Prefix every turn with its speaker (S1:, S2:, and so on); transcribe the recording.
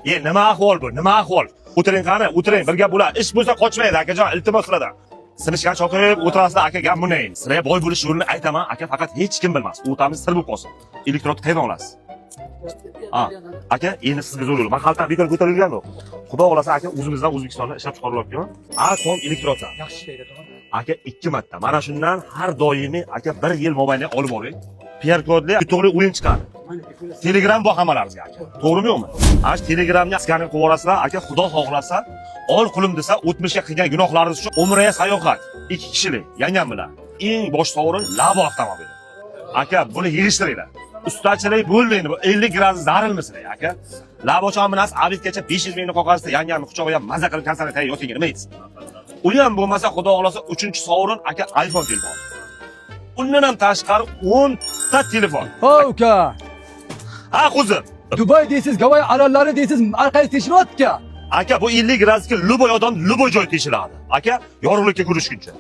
S1: Nima ahvol bu? Nima ahvol? O'tiring qani, o'tiring. Bir gap bo'ladi. Ish bo'lsa qochmaydi, akajon, iltimos qiladi. Sinishgan choqib o'tirasizlar, aka, gap bunday. Sizlarga boy bo'lish yo'lini aytaman, aka, faqat hech kim bilmas. O'rtamiz sir bo'lib qolsin. Elektrod qayerdan olasiz? Aka, endi sizga zo'r yo'l. Men xaltam bekor ko'tarilgan yo'q. Xudo xolasa, aka, o'zimizdan O'zbekistonda ishlab chiqarilyapti-ku. Tom elektrodsan.
S2: Yaxshi ishlaydi.
S1: Aka, 2 marta. Mana shundan har doimiy aka 1 yil mobaynida olib oling. PR kodli to'g'ri o'yin chiqadi. Telegram bu hammalaringizga aka. To'g'rimi yo'qmi? Ash Telegramga skaner qilib olasizlar, aka, Xudo xohlasa, ol qulim desa, o'tmishga qilgan gunohlaringiz uchun umriga sayohat 2 kishilik yangam bilan. Eng bosh sovrin Labo avtomobili. Aka, buni yig'ishtiringlar. Ustachilik bo'lmaydi, bu 50 gram zarilmisizlar, aka. Labochon bilan Abidgacha 500 mingni qoqasida yangamni quchog'iga maza qilib konsertga tayyor yoting, nima deysiz? U ham bo'lmasa, Xudo xolasa 3-sovrin aka iPhone telefon. Undan ham tashqari 10 ta telefon.
S2: Uka.
S1: Ha, qo'zim.
S2: Dubay deysiz, Gavay orollari deysiz, orqangiz tekshiryapti.
S1: Aka, bu 50 gradusga luboy odam luboy joy teshiladi. Aka, yorug'likka ko'rishguncha.